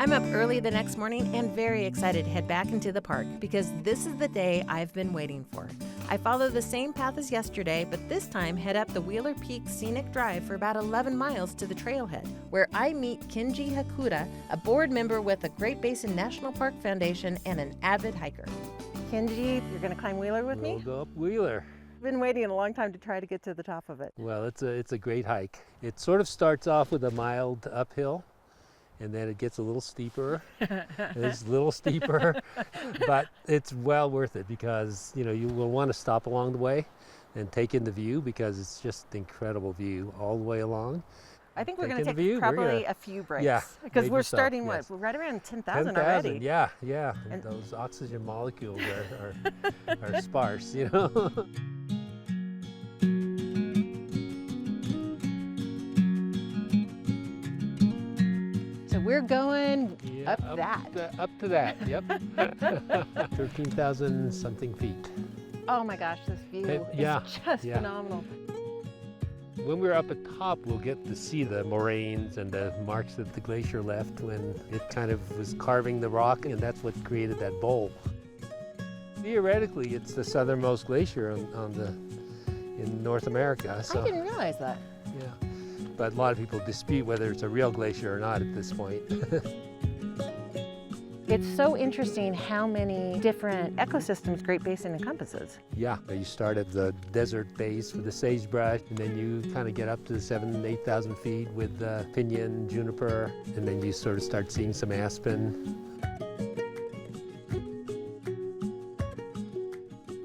I'm up early the next morning and very excited to head back into the park because this is the day I've been waiting for. I follow the same path as yesterday, but this time head up the Wheeler Peak Scenic Drive for about 11 miles to the trailhead, where I meet Kenji Hakuda, a board member with the Great Basin National Park Foundation and an avid hiker. Kenji, you're going to climb Wheeler with me? We'll go up Wheeler. I've been waiting a long time to try to get to the top of it. Well, it's a great hike. It sort of starts off with a mild uphill, and then it gets a little steeper. It's a little steeper, but it's well worth it because you will want to stop along the way and take in the view because it's just an incredible view all the way along. I think we're going to take probably a few breaks. Yeah, because we're starting what? We're right around 10,000 already. Yeah. And those oxygen molecules are sparse, So we're going up to that, yep. 13,000 something feet. Oh my gosh, this view is just phenomenal. When we're up at top, we'll get to see the moraines and the marks that the glacier left when it kind of was carving the rock, and that's what created that bowl. Theoretically, it's the southernmost glacier in North America. So, I didn't realize that. Yeah, but a lot of people dispute whether it's a real glacier or not at this point. It's so interesting how many different ecosystems Great Basin encompasses. Yeah, you start at the desert base with the sagebrush, and then you kind of get up to 7,000 and 8,000 feet with pinyon, juniper, and then you sort of start seeing some aspen.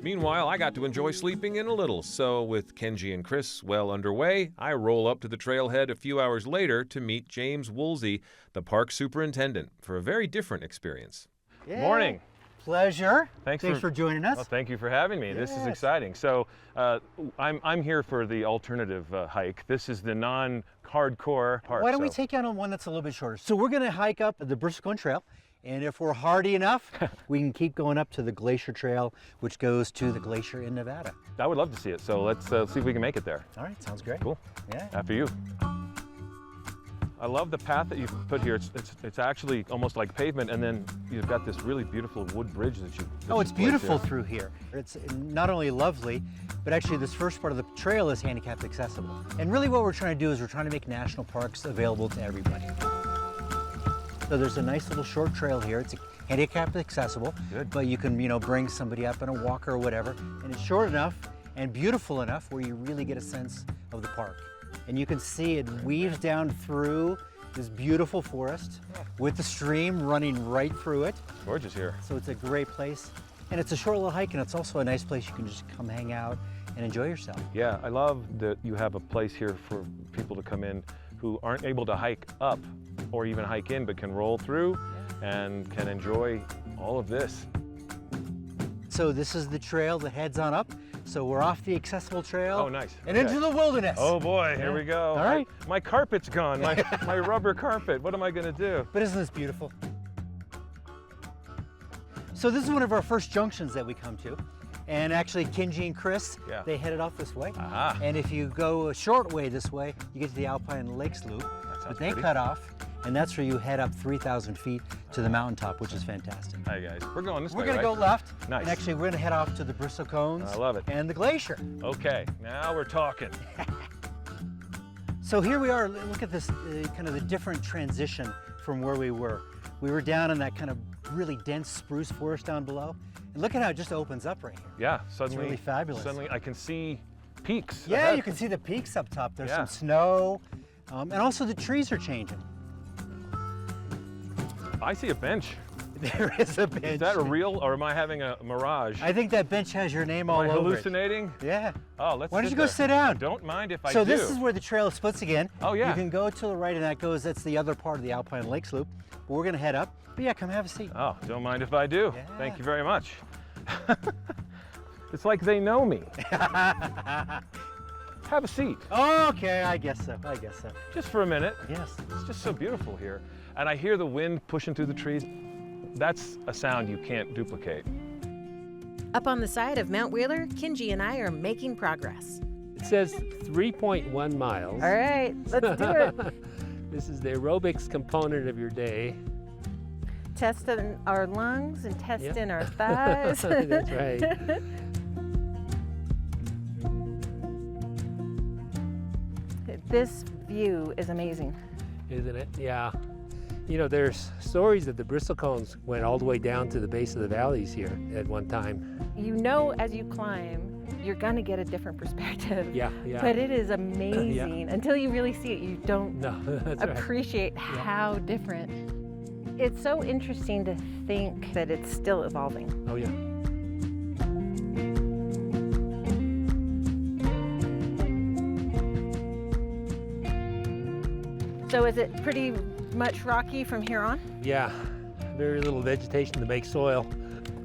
Meanwhile, I got to enjoy sleeping in a little, so with Kenji and Chris well underway, I roll up to the trailhead a few hours later to meet James Woolsey, the park superintendent, for a very different experience. Yeah. Morning. Pleasure. Thanks for joining us. Well, thank you for having me. Yes. This is exciting. So I'm here for the alternative hike. This is the non-hardcore part. Why don't we take you on one that's a little bit shorter? So we're going to hike up the Bristlecone Trail. And if we're hardy enough, we can keep going up to the Glacier Trail, which goes to the glacier in Nevada. I would love to see it, so let's see if we can make it there. All right, sounds great. Cool. Yeah. After you. I love the path that you've put here. It's actually almost like pavement, and then you've got this really beautiful wood bridge that you. Oh, it's beautiful through here. It's not only lovely, but actually this first part of the trail is handicapped accessible. And really what we're trying to do is we're trying to make national parks available to everybody. So there's a nice little short trail here. It's handicapped accessible, but you can, bring somebody up in a walker or whatever. And it's short enough and beautiful enough where you really get a sense of the park. And you can see it weaves down through this beautiful forest with the stream running right through it. Gorgeous here. So it's a great place. And it's a short little hike, and it's also a nice place you can just come hang out and enjoy yourself. Yeah, I love that you have a place here for people to come in who aren't able to hike up or even hike in, but can roll through and can enjoy all of this. So this is the trail that heads on up. So we're off the accessible trail. Oh, nice. And into the wilderness. Oh boy, here we go. All right. My carpet's gone, my rubber carpet. What am I gonna do? But isn't this beautiful? So this is one of our first junctions that we come to. And actually, Kenji and Chris, they headed off this way. Aha. And if you go a short way this way, you get to the Alpine Lakes Loop. But they cut off, and that's where you head up 3,000 feet to the mountaintop, which is fantastic. Hi guys, we're going this way, We're gonna go left. Nice. And actually, we're gonna head off to the Bristlecones. I love it. And the glacier. Okay, now we're talking. So here we are, look at this kind of the different transition from where we were. We were down in that kind of really dense spruce forest down below. And look at how it just opens up right here. Yeah, suddenly. It's really fabulous. Suddenly I can see peaks. Yeah, ahead. you can see the peaks up top. There's some snow, and also the trees are changing. I see a bench. There is a bench. Is that a real, or am I having a mirage? I think that bench has your name all over it. Hallucinating? Yeah. Oh, let's Why don't you go sit down? Don't mind if I do. So this is where the trail splits again. Oh, yeah. You can go to the right, and that's the other part of the Alpine Lakes Loop. But we're gonna head up. But yeah, come have a seat. Oh, don't mind if I do. Yeah. Thank you very much. It's like they know me. Have a seat. Okay, I guess so. Just for a minute. Yes. It's just so beautiful here. And I hear the wind pushing through the trees. That's a sound you can't duplicate. Up on the side of Mount Wheeler, Kenji and I are making progress. It says 3.1 miles. All right, let's do it. This is the aerobics component of your day. testing our lungs and testing Yep. our thighs. That's right. This view is amazing. Isn't it? Yeah. You know, there's stories that the bristlecones went all the way down to the base of the valleys here at one time. You know, as you climb, you're gonna get a different perspective. Yeah, yeah. But it is amazing. Until you really see it, you don't No, that's right. appreciate how different. It's so interesting to think that it's still evolving. Oh, yeah. So is it pretty much rocky from here on? Yeah. Very little vegetation to make soil.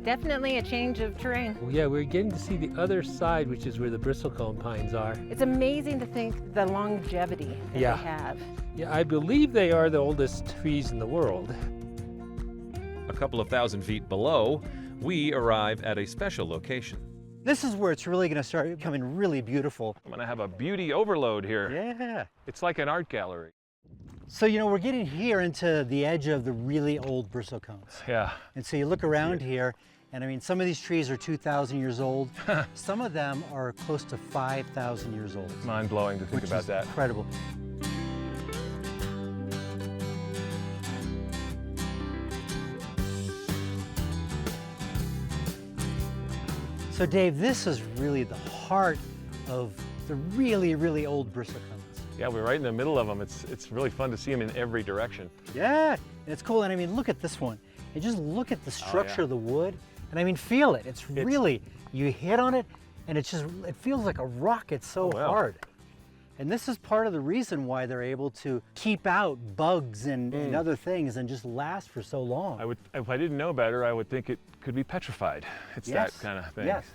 Definitely a change of terrain. Well, yeah, we're getting to see the other side, which is where the bristlecone pines are. It's amazing to think the longevity that Yeah. they have. Yeah, I believe they are the oldest trees in the world. A couple of thousand feet below, we arrive at a special location. This is where it's really going to start becoming really beautiful. I'm gonna have a beauty overload here. Yeah. It's like an art gallery. So, you know, we're getting here into the edge of the really old bristlecones. Yeah. And so you look around here, and I mean, some of these trees are 2,000 years old. Some of them are close to 5,000 years old. Mind-blowing to think Which about is that. incredible. So Dave, this is really the heart of the really, really old bristlecones. Yeah, we're right in the middle of them. It's really fun to see them in every direction. Yeah, and it's cool. And I mean, look at this one. And just look at the structure yeah. of the wood. And I mean, feel it. It's really, you hit on it and it feels like a rock. It's so wow. hard. And this is part of the reason why they're able to keep out bugs and other things and just last for so long. If I didn't know better, I would think it could be petrified. It's Yes, that kind of thing. Yes.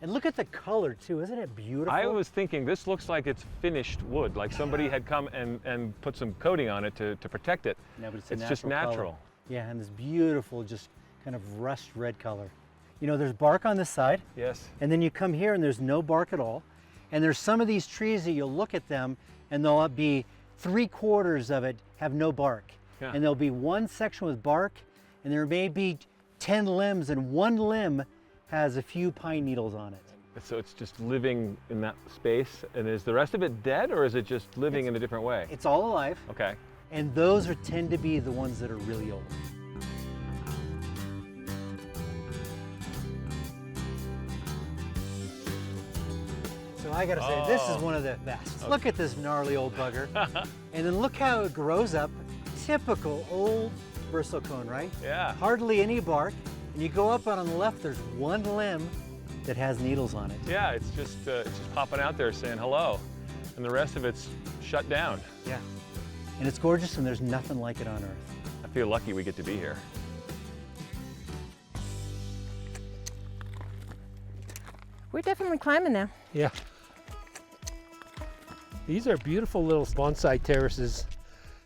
And look at the color too. Isn't it beautiful? I was thinking this looks like it's finished wood, like somebody had come and put some coating on it to protect it. No, but it's just natural. color. Yeah, and this beautiful, just kind of rust red color. You know, there's bark on this side. Yes. And then you come here and there's no bark at all. And there's some of these trees that you'll look at them and there'll be 3/4 of it have no bark. Yeah. And there'll be one section with bark and there may be 10 limbs and one limb has a few pine needles on it. So it's just living in that space. And is the rest of it dead or is it just living in a different way? It's all alive. Okay. And those tend to be the ones that are really old. So I gotta say, this is one of the best. Look at this gnarly old bugger. And then look how it grows up. Typical old bristlecone, right? Yeah. Hardly any bark. And you go up on the left, there's one limb that has needles on it. Yeah, it's just popping out there saying hello. And the rest of it's shut down. Yeah. And it's gorgeous and there's nothing like it on Earth. I feel lucky we get to be here. We're definitely climbing now. Yeah. These are beautiful little bonsai terraces.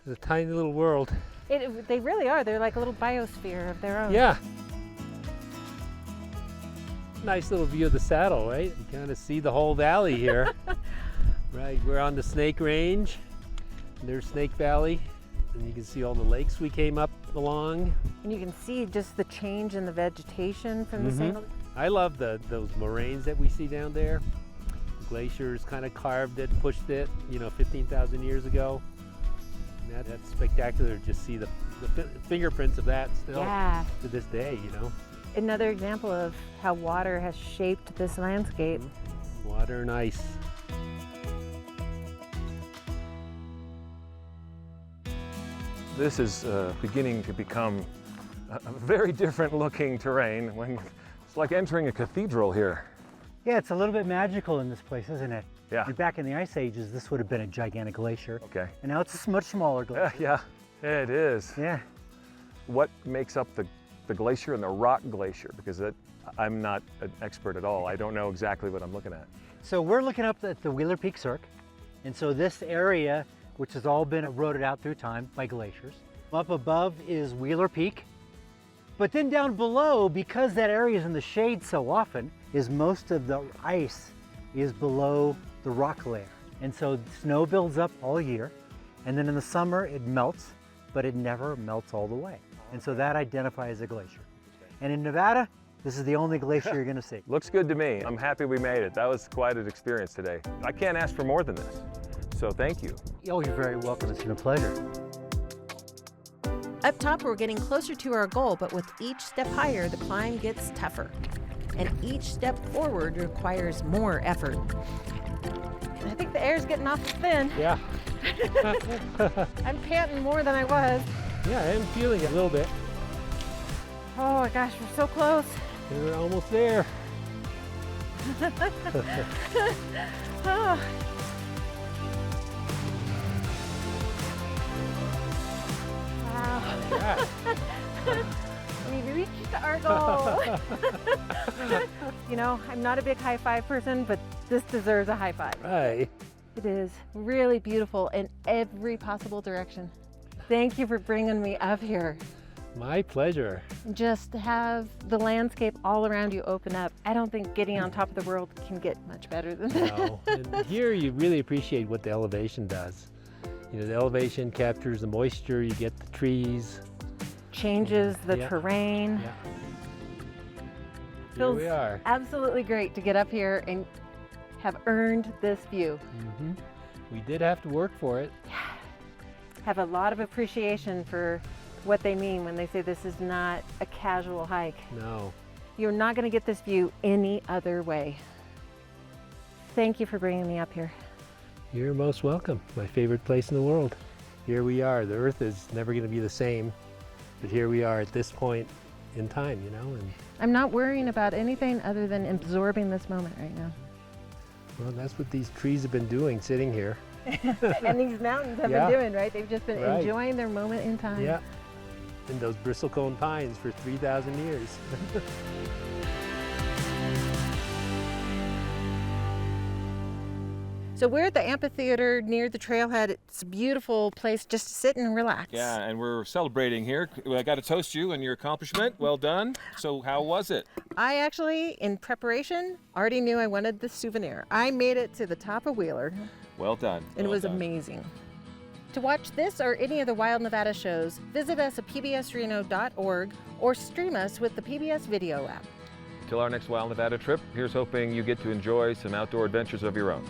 It's a tiny little world. They really are. They're like a little biosphere of their own. Yeah. Nice little view of the saddle, right? You kind of see the whole valley here. Right, we're on the Snake Range. There's Snake Valley. And you can see all the lakes we came up along. And you can see just the change in the vegetation from the sandal. I love those moraines that we see down there. The glaciers kind of carved it, pushed it, 15,000 years ago. And that's spectacular to just see the fingerprints of that still Yeah. to this day, Another example of how water has shaped this landscape. Water and ice. This is beginning to become a very different looking terrain. It's like entering a cathedral here. Yeah, it's a little bit magical in this place, isn't it? Yeah. And back in the Ice Ages, this would have been a gigantic glacier. Okay. And now it's a much smaller glacier. Yeah, it is. Yeah. What makes up the glacier and the rock glacier? Because I'm not an expert at all. I don't know exactly what I'm looking at. So we're looking up at the Wheeler Peak Cirque. And so this area, which has all been eroded out through time by glaciers. Up above is Wheeler Peak. But then down below, because that area is in the shade so often, is most of the ice is below the rock layer. And so snow builds up all year. And then in the summer it melts, but it never melts all the way. And so that identifies a glacier. And in Nevada, this is the only glacier you're going to see. Looks good to me. I'm happy we made it. That was quite an experience today. I can't ask for more than this. So thank you. Oh, you're very welcome. It's been a pleasure. Up top, we're getting closer to our goal, but with each step higher, the climb gets tougher. And each step forward requires more effort. I think the air's getting awful thin. Yeah. I'm panting more than I was. Yeah, I am feeling it a little bit. Oh my gosh, we're so close. We're almost there. Oh. Wow. Yeah. We reached our goal. You know, I'm not a big high five person, but this deserves a high five. Right. It is really beautiful in every possible direction. Thank you for bringing me up here. My pleasure. Just to have the landscape all around you open up. I don't think getting on top of the world can get much better than that. No. And here you really appreciate what the elevation does. You know, the elevation captures the moisture, you get the trees. Changes the Yeah. terrain. Yeah. Here Feels we are. absolutely great to get up here and have earned this view. Mm-hmm. We did have to work for it. Have a lot of appreciation for what they mean when they say this is not a casual hike. No. You're not going to get this view any other way. Thank you for bringing me up here. You're most welcome. My favorite place in the world. Here we are. The Earth is never going to be the same, but here we are at this point in time, you know. And I'm not worrying about anything other than absorbing this moment right now. well, that's what these trees have been doing, sitting here. And these mountains have Yeah. been doing, right? They've just been Right. enjoying their moment in time. Yeah. And those bristlecone pines for 3,000 years. So we're at the amphitheater near the trailhead. It's a beautiful place just to sit and relax. Yeah, and we're celebrating here. I got to toast you on your accomplishment. Well done. So how was it? I actually, in preparation, already knew I wanted the souvenir. I made it to the top of Wheeler, Well done. and it Well was done. amazing. To watch this or any of the Wild Nevada shows, visit us at pbsreno.org or stream us with the PBS Video app. Till our next Wild Nevada trip, here's hoping you get to enjoy some outdoor adventures of your own.